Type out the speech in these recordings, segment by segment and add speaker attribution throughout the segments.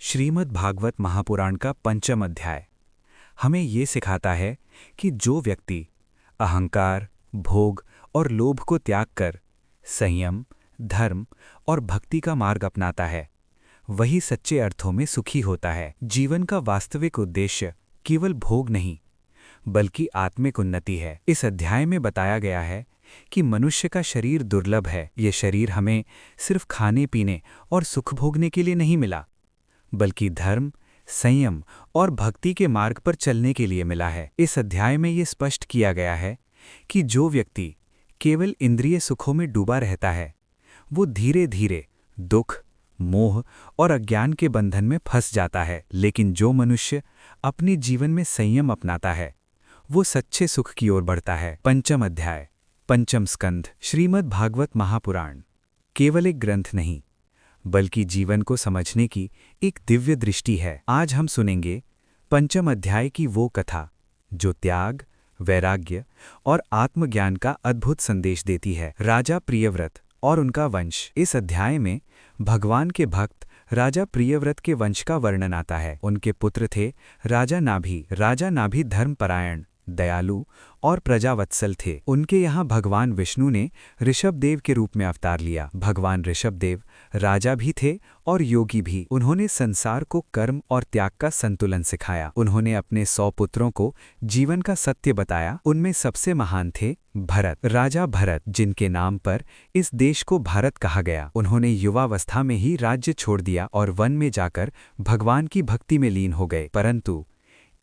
Speaker 1: श्रीमद् भागवत महापुराण का पंचम अध्याय हमें ये सिखाता है कि जो व्यक्ति अहंकार, भोग और लोभ को त्याग कर संयम, धर्म और भक्ति का मार्ग अपनाता है, वही सच्चे अर्थों में सुखी होता है। जीवन का वास्तविक उद्देश्य केवल भोग नहीं, बल्कि आत्मिक उन्नति है। इस अध्याय में बताया गया है कि मनुष्य का शरीर दुर्लभ है। ये शरीर हमें सिर्फ खाने पीने और सुख भोगने के लिए नहीं मिला, बल्कि धर्म, संयम और भक्ति के मार्ग पर चलने के लिए मिला है। इस अध्याय में ये स्पष्ट किया गया है कि जो व्यक्ति केवल इंद्रिय सुखों में डूबा रहता है, वो धीरे धीरे दुख, मोह और अज्ञान के बंधन में फंस जाता है। लेकिन जो मनुष्य अपने जीवन में संयम अपनाता है, वो सच्चे सुख की ओर बढ़ता है। पंचम अध्याय, पंचम स्कंध। श्रीमद् भागवत महापुराण केवल एक ग्रंथ नहीं, बल्कि जीवन को समझने की एक दिव्य दृष्टि है। आज हम सुनेंगे पंचम अध्याय की वो कथा जो त्याग, वैराग्य और आत्मज्ञान का अद्भुत संदेश देती है। राजा प्रियव्रत और उनका वंश। इस अध्याय में भगवान के भक्त राजा प्रियव्रत के वंश का वर्णन आता है। उनके पुत्र थे राजा नाभि धर्मपरायण, दयालु और प्रजावत्सल थे। उनके यहाँ भगवान विष्णु ने ऋषभदेव के रूप में अवतार लिया। भगवान ऋषभदेव राजा भी थे और योगी भी। उन्होंने संसार को कर्म और त्याग का संतुलन सिखाया। उन्होंने अपने 100 पुत्रों को जीवन का सत्य बताया। उनमें सबसे महान थे भरत, राजा भरत, जिनके नाम पर इस देश को भारत कहा गया। उन्होंने युवावस्था में ही राज्य छोड़ दिया और वन में जाकर भगवान की भक्ति में लीन हो गए। परंतु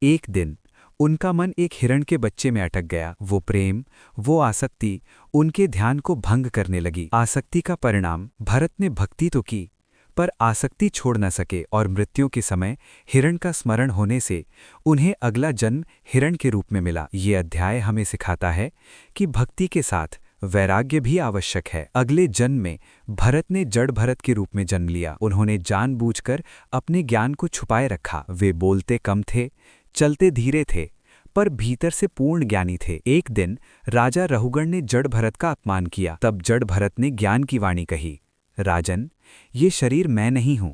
Speaker 1: एक दिन उनका मन एक हिरण के बच्चे में अटक गया। वो प्रेम, वो आसक्ति उनके ध्यान को भंग करने लगी। आसक्ति का परिणाम, भरत ने भक्ति तो की, पर आसक्ति छोड़ न सके और मृत्यु के समय हिरण का स्मरण होने से उन्हें अगला जन्म हिरण के रूप में मिला। ये अध्याय हमें सिखाता है कि भक्ति के साथ वैराग्य भी आवश्यक है। अगले जन्म में भरत ने जड़ भरत के रूप में जन्म लिया। उन्होंने जानबूझकर अपने ज्ञान को छुपाए रखा। वे बोलते कम थे, चलते धीरे थे, पर भीतर से पूर्ण ज्ञानी थे। एक दिन राजा रहुगण ने जड़ भरत का अपमान किया। तब जड़ भरत ने ज्ञान की वाणी कही, राजन, ये शरीर मैं नहीं हूं,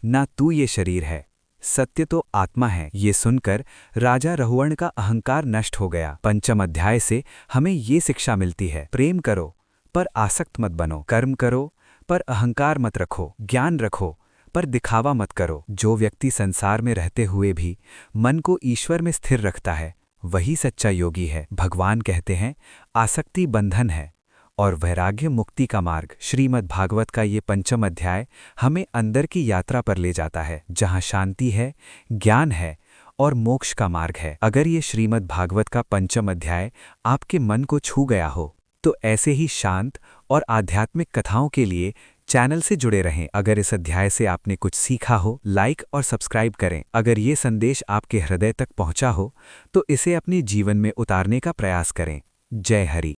Speaker 1: ना तू ये शरीर है, सत्य तो आत्मा है। ये सुनकर राजा रहुगण का अहंकार नष्ट हो गया। पंचम अध्याय से हमें ये शिक्षा मिलती है, प्रेम करो पर आसक्त मत बनो, कर्म करो पर अहंकार मत रखो, ज्ञान रखो पर दिखावा मत करो। जो व्यक्ति संसार में रहते हुए भी मन को ईश्वर में स्थिर रखता है, वही सच्चा योगी है। भगवान कहते हैं, आसक्ति बंधन है और वैराग्य मुक्ति का मार्ग। श्रीमद् भागवत का ये पंचम अध्याय हमें अंदर की यात्रा पर ले जाता है, जहाँ शांति है, ज्ञान है और मोक्ष का मार्ग है। अगर ये श्रीमद् भागवत का पंचम अध्याय आपके मन को छू गया हो, तो ऐसे ही शांत और आध्यात्मिक कथाओं के लिए चैनल से जुड़े रहें। अगर इस अध्याय से आपने कुछ सीखा हो, लाइक और सब्सक्राइब करें। अगर ये संदेश आपके हृदय तक पहुंचा हो, तो इसे अपने जीवन में उतारने का प्रयास करें। जय हरि।